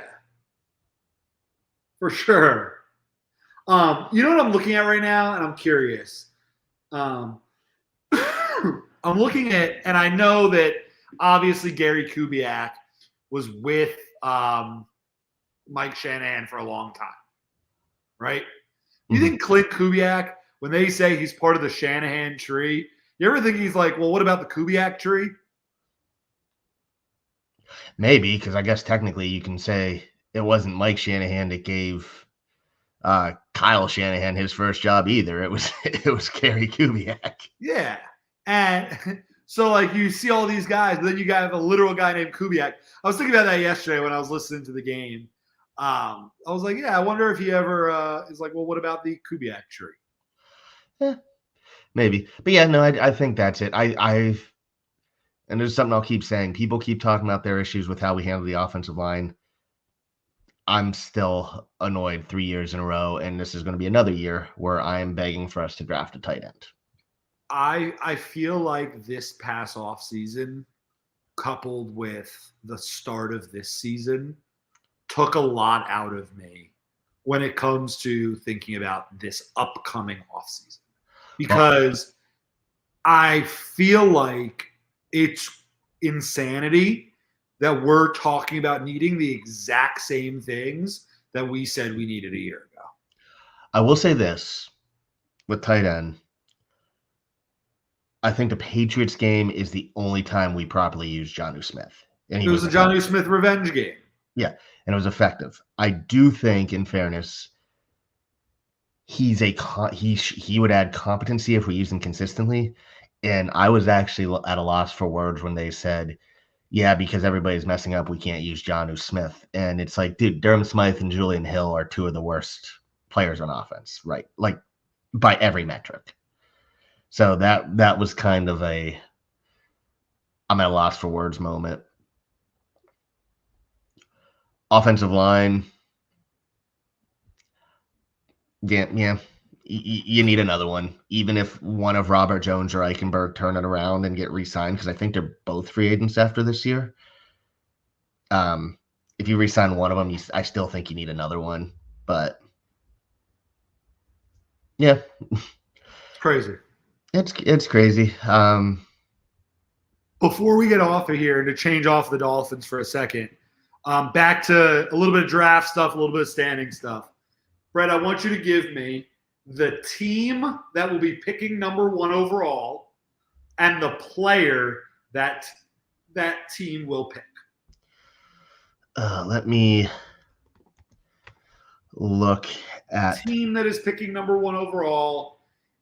for sure. You know what I'm looking at right now, and I'm curious. I'm looking at, and I know that obviously Gary Kubiak was with Mike Shanahan for a long time, right? You think Clint Kubiak, when they say he's part of the Shanahan tree, you ever think he's like, well, what about the Kubiak tree? Maybe, because I guess technically you can say it wasn't Mike Shanahan that gave Kyle Shanahan his first job either. It was Gary Kubiak. Yeah. And so like you see all these guys, but then you got a literal guy named Kubiak. I was thinking about that yesterday when I was listening to the game. I was like, yeah, I wonder if he ever is like, well, what about the Kubiak tree? Yeah, maybe. But yeah, no, I think that's it. And there's something I'll keep saying. People keep talking about their issues with how we handle the offensive line. I'm still annoyed 3 years in a row, and this is going to be another year where I'm begging for us to draft a tight end. I feel like this past off season, coupled with the start of this season, took a lot out of me when it comes to thinking about this upcoming offseason. Because I feel like it's insanity that we're talking about needing the exact same things that we said we needed a year ago. I will say this with tight end. I think the Patriots game is the only time we properly used Jonnu Smith. And it was a Jonnu Smith revenge game. Yeah, and it was effective. I do think, in fairness, he would add competency if we used him consistently. And I was actually at a loss for words when they said, yeah, because everybody's messing up, we can't use Jonnu Smith. And it's like, dude, Durham Smythe and Julian Hill are two of the worst players on offense, right? Like, by every metric. So that was kind of I'm at a loss for words moment. Offensive line. Yeah. You need another one, even if one of Robert Jones or Eichenberg turn it around and get re-signed, because I think they're both free agents after this year. If you re-sign one of them, I still think you need another one. But yeah, it's crazy. It's crazy. Before we get off of here, to change off the Dolphins for a second, back to a little bit of draft stuff, a little bit of standing stuff. Brett, I want you to give me the team that will be picking number 1 overall and the player that team will pick. Let me look at the team that is picking number 1 overall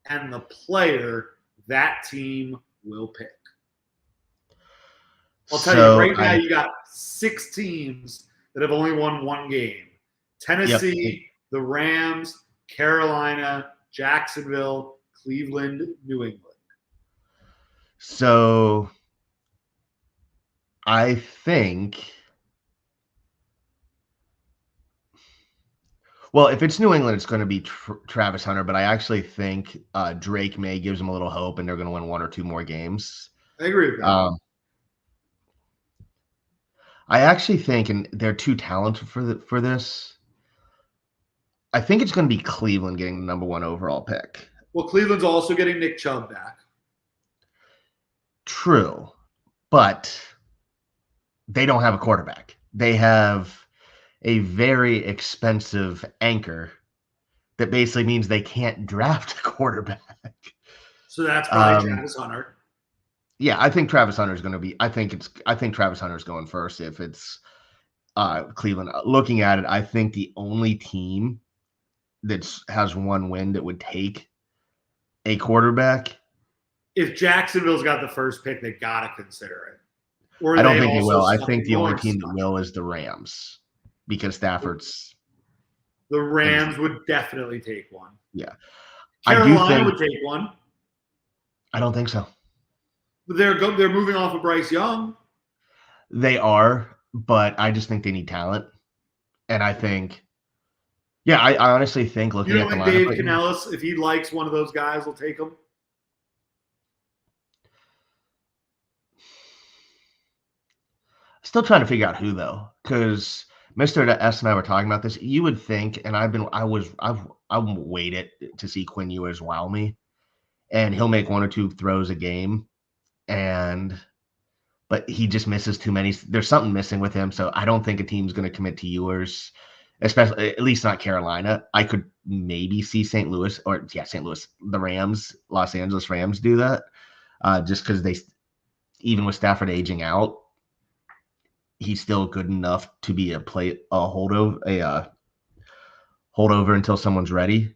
and the player that team will pick. I'll tell you right now, you got 6 teams that have only won 1 game. Tennessee, the Rams, Carolina, Jacksonville, Cleveland, New England. So I think, well, if it's New England, it's going to be Travis Hunter, but I actually think Drake May gives them a little hope, and they're going to win 1 or 2 more games. I agree with that. I actually think, and they're too talented for this. I think it's going to be Cleveland getting the number 1 overall pick. Well, Cleveland's also getting Nick Chubb back. True, but they don't have a quarterback. They have a very expensive anchor that basically means they can't draft a quarterback. So that's probably Travis Hunter. Yeah, I think Travis Hunter is going to be. I think Travis Hunter is going first if it's Cleveland. Looking at it, I think the only team that has 1 win that would take a quarterback. If Jacksonville's got the first pick, they gotta consider it. Or I don't think they will. I stuck think the only Lawrence team that stuck. will is the Rams because Stafford's. The Rams would definitely take one. Yeah, Carolina would take one. I don't think so. But they're moving off of Bryce Young. They are, but I just think they need talent, and I think. Yeah, I honestly think looking at the lineup, Dave Canellis, if he likes one of those guys, will take him. Still trying to figure out who though, because Mr. S and I were talking about this. You would think, and I've waited to see Quinn Ewers wow me, and he'll make 1 or 2 throws a game, but he just misses too many. There's something missing with him, so I don't think a team's going to commit to Ewers, especially at least not Carolina. I could maybe see St. Louis, the Rams, Los Angeles Rams do that, just because they, even with Stafford aging out, he's still good enough to be a holdover until someone's ready.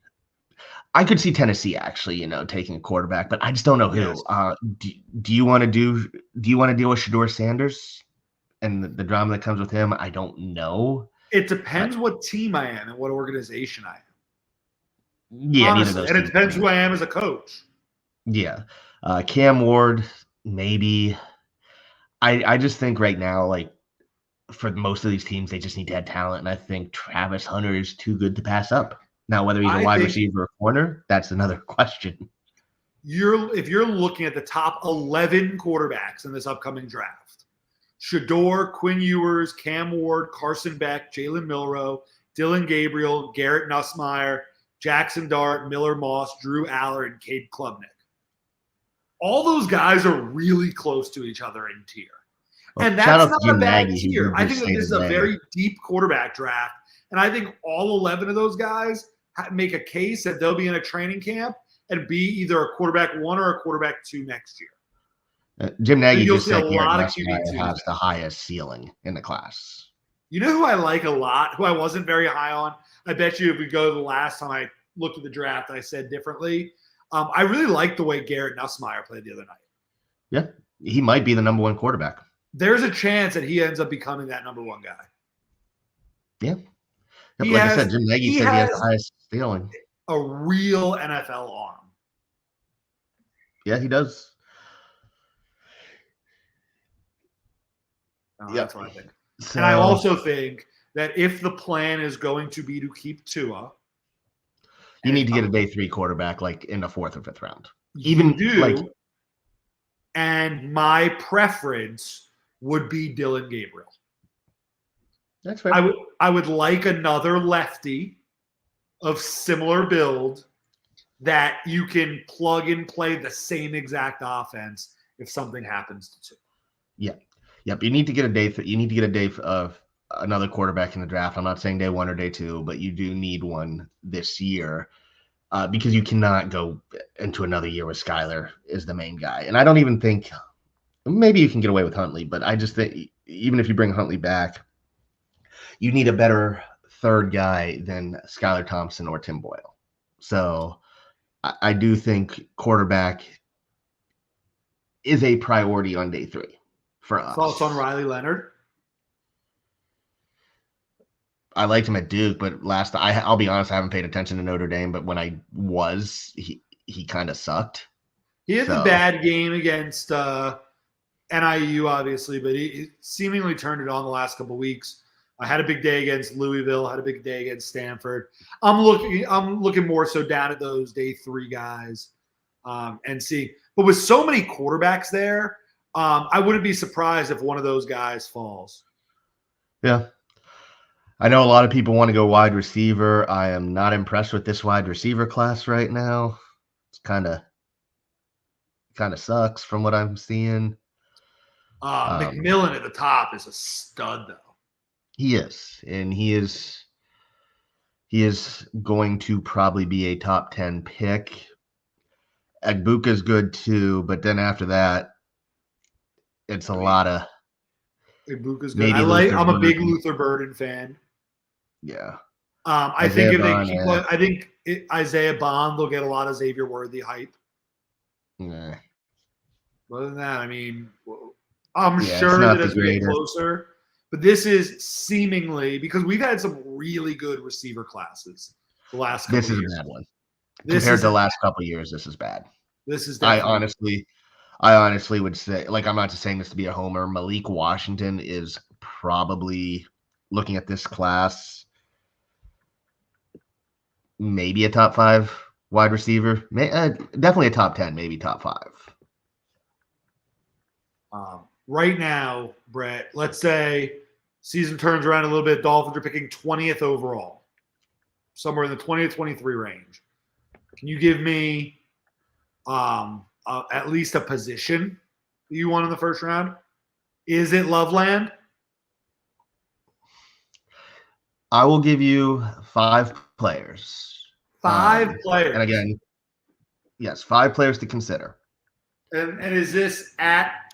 I could see Tennessee actually, taking a quarterback, but I just don't know who. Yes. Do you want to deal with Shedeur Sanders and the drama that comes with him? I don't know. It depends what team I am and what organization I am. Yeah, honestly, neither of those. And it depends who I am as a coach. Yeah, Cam Ward, maybe. I just think right now, like for most of these teams, they just need to have talent, and I think Travis Hunter is too good to pass up. Now, whether he's a wide receiver or corner, that's another question. If you're looking at the top 11 quarterbacks in this upcoming draft, Shedeur, Quinn Ewers, Cam Ward, Carson Beck, Jalen Milroe, Dylan Gabriel, Garrett Nussmeier, Jackson Dart, Miller Moss, Drew Aller, and Cade Klubnik. All those guys are really close to each other in tier. Well, and that's not a bad tier. I think that this is a very deep quarterback draft. And I think all 11 of those guys make a case that they'll be in a training camp and be either a quarterback 1 or a quarterback 2 next year. Jim Nagy just said Garrett has the highest ceiling in the class. You know who I like a lot, who I wasn't very high on? I bet you if we go to the last time I looked at the draft, I said differently. I really liked the way Garrett Nussmeier played the other night. Yeah, he might be the number 1 quarterback. There's a chance that he ends up becoming that number 1 guy. Yeah. Like I said, Jim Nagy said he has the highest ceiling. A real NFL arm. Yeah, he does. That's what I think. So, and I also think that if the plan is going to be to keep Tua, you need to get a day 3 quarterback like in the 4th or 5th round. And my preference would be Dylan Gabriel. That's fair. I would like another lefty of similar build that you can plug and play the same exact offense if something happens to Tua. Yeah. Yep. You need to get a day of another quarterback in the draft. I'm not saying day 1 or day 2, but you do need one this year because you cannot go into another year with Skyler as the main guy. And I don't even think maybe you can get away with Huntley, but I just think even if you bring Huntley back, you need a better third guy than Skylar Thompson or Tim Boyle. So I do think quarterback is a priority on day 3 for us. Thoughts on Riley Leonard? I liked him at Duke, but I'll be honest, I haven't paid attention to Notre Dame, but when I was, he kind of sucked. He had the bad game against NIU, obviously, but he seemingly turned it on the last couple of weeks. I had a big day against Louisville, had a big day against Stanford. I'm looking more so down at those day 3 guys and see. But with so many quarterbacks there, I wouldn't be surprised if one of those guys falls. Yeah. I know a lot of people want to go wide receiver. I am not impressed with this wide receiver class right now. It's kind of sucks from what I'm seeing. McMillan at the top is a stud, though. He is, and he is going to probably be a top 10 pick. Agbuka's good too, but then after that, it's a I mean, lot of Ibuka's good. maybe Luther I'm a big Burden. Luther Burden fan. Yeah. I think Isaiah if they Bond, keep, I think Isaiah Bond will get a lot of Xavier Worthy hype. nah. Other than that, I mean, I'm Yeah, it's sure that not the as we get greatest. closer, but this is seemingly because we've had some really good receiver classes the last couple This of is a years. bad one. This Compared to the isn't. last couple of years, this is bad. This is I definitely. honestly I honestly would say, like, I'm not just saying this to be a homer. Malik Washington is probably, looking at this class, maybe a top 5 wide receiver. Definitely a top 10, maybe top 5. Right now, Brett, let's say season turns around a little bit. Dolphins are picking 20th overall, somewhere in the 20 to 23 range. Can you give me at least a position that you want in the first round? Is it Loveland? I will give you 5 players. Five And players. again, yes, 5 players to consider. And is this at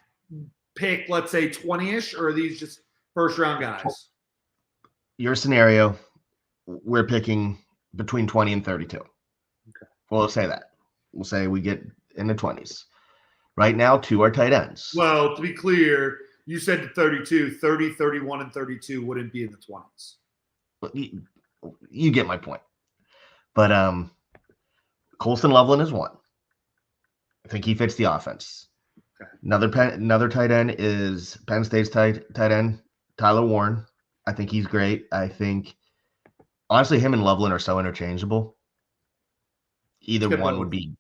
pick, let's say 20-ish, or are these just first round guys? Your scenario, we're picking between 20 and 32. Okay. We'll say that. We'll say we get in the 20s. Right now, 2 are tight ends. Well, to be clear, you said 32, 30, 31, and 32 wouldn't be in the 20s. You get my point. But Colston Loveland is one. I think he fits the offense. Okay. Another tight end is Penn State's tight end, Tyler Warren. I think he's great. I think, honestly, him and Loveland are so interchangeable. Either one would be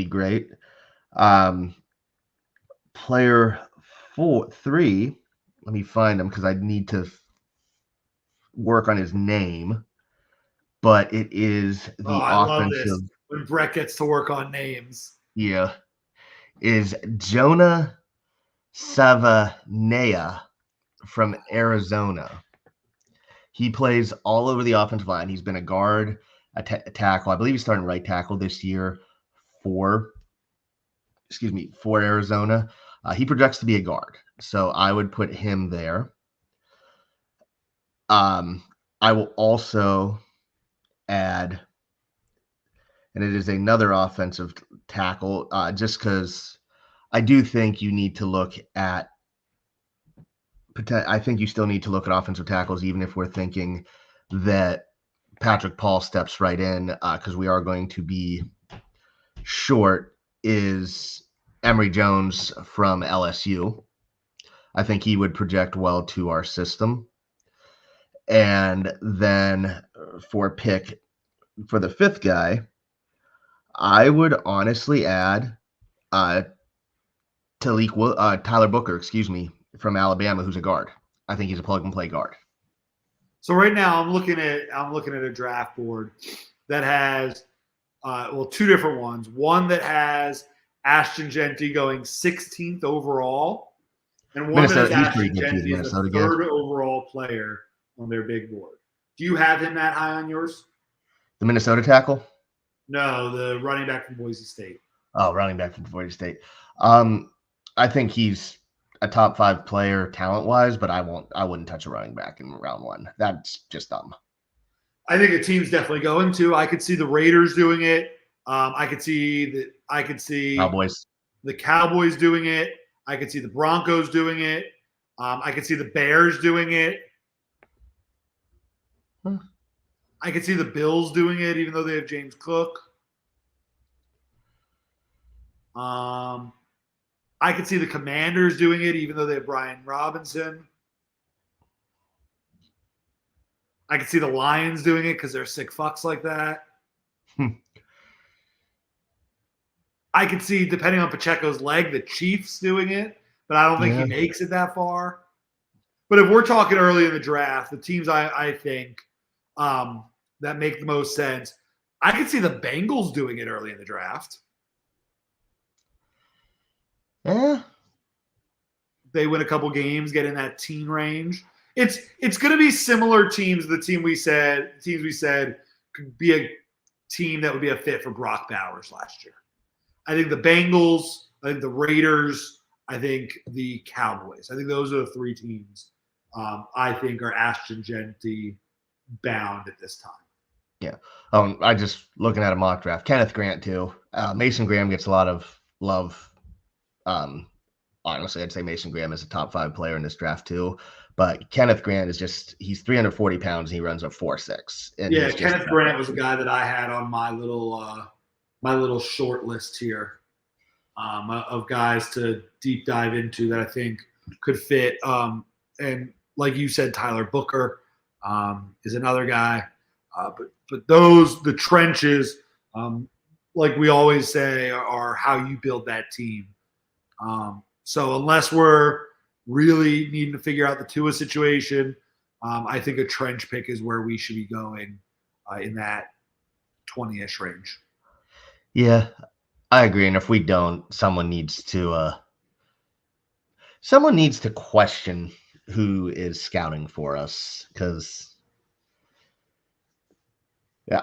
great. Player 3, let me find him because I need to work on his name. But it is the I love this offensive. when Brett gets to work on names. Yeah. Is Jonah Savanea from Arizona. He plays all over the offensive line. He's been a guard, a tackle. I believe he's starting right tackle this year for Arizona. He projects to be a guard, so I would put him there. I will also add, and it is another offensive tackle, just because I do think you need to look at. I think you still need to look at offensive tackles, even if we're thinking that Patrick Paul steps right in, because we are going to be short, is Emory Jones from LSU. I think he would project well to our system. And then for the 5th guy, I would honestly add Tyler Booker, from Alabama, who's a guard. I think he's a plug and play guard. So right now I'm looking at a draft board that has 2 different ones. One that has Ashton Genty going 16th overall, and one that has Ashton Genty as the 3rd overall player on their big board. Do you have him that high on yours? The Minnesota tackle? No, the running back from Boise State. Oh, running back from Boise State. I think he's a top 5 player talent-wise, but I wouldn't touch a running back in round 1. That's just dumb. I think a team's definitely going to. I could see the Raiders doing it. I could see Cowboys. The Cowboys doing it. I could see the Broncos doing it. I could see the Bears doing it. I could see the Bills doing it, even though they have James Cook. I could see the Commanders doing it, even though they have Brian Robinson. I could see the Lions doing it because they're sick fucks like that. I could see, depending on Pacheco's leg, the Chiefs doing it, but I don't think he makes it that far. But if we're talking early in the draft, the teams I think that make the most sense, I could see the Bengals doing it early in the draft. Yeah. They win a couple games, get in that teen range. It's going to be similar teams. The teams we said could be a team that would be a fit for Brock Bowers last year. I think the Bengals, I think the Raiders, I think the Cowboys. I think those are the three teams I think are Ashton Genty bound at this time. Yeah. I just looking at a mock draft. Kenneth Grant too. Mason Graham gets a lot of love. Honestly, I'd say Mason Graham is a top 5 player in this draft too. But Kenneth Grant is he's 340 pounds and he runs a 4.6. Yeah, Kenneth Grant was a guy that I had on my little short list here of guys to deep dive into that I think could fit. And like you said, Tyler Booker is another guy. But the trenches, like we always say, are how you build that team. So unless we're really needing to figure out the Tua situation, I think a trench pick is where we should be going in that 20-ish range. Yeah, I agree. And if we don't, someone needs to question who is scouting for us, because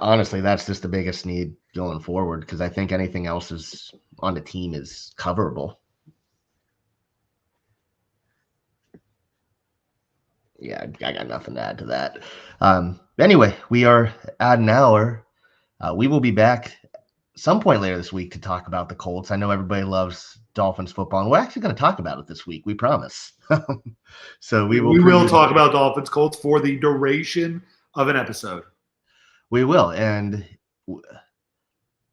honestly, that's just the biggest need going forward, because I think anything else is on the team is coverable. Yeah, I got nothing to add to that. Anyway, we are at an hour. We will be back some point later this week to talk about the Colts. I know everybody loves Dolphins football, and we're actually going to talk about it this week. We promise. So we will talk about Dolphins Colts for the duration of an episode. We will, and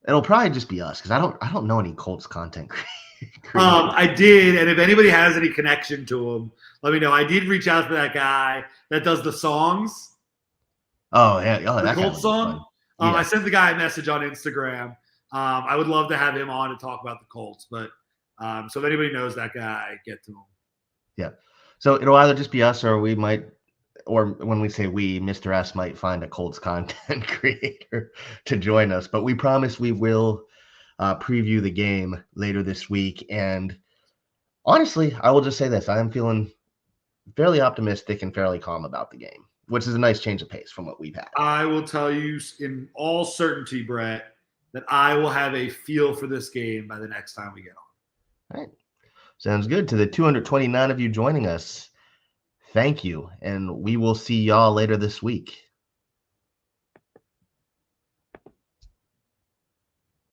it'll probably just be us because I don't know any Colts content creators. I did, and if anybody has any connection to them, let me know. I did reach out to that guy that does the songs. Oh yeah, the Colts song. Yeah. I sent the guy a message on Instagram. I would love to have him on to talk about the Colts, but so if anybody knows that guy, get to him. Yeah. So it'll either just be us, or we might, or when we say we, Mr. S might find a Colts content creator to join us. But we promise we will preview the game later this week. And honestly, I will just say this: I am feeling fairly optimistic and fairly calm about the game, which is a nice change of pace from what we've had. I will tell you in all certainty, Brett, that I will have a feel for this game by the next time we get on. All right. Sounds good. To the 229 of you joining us, thank you. And we will see y'all later this week.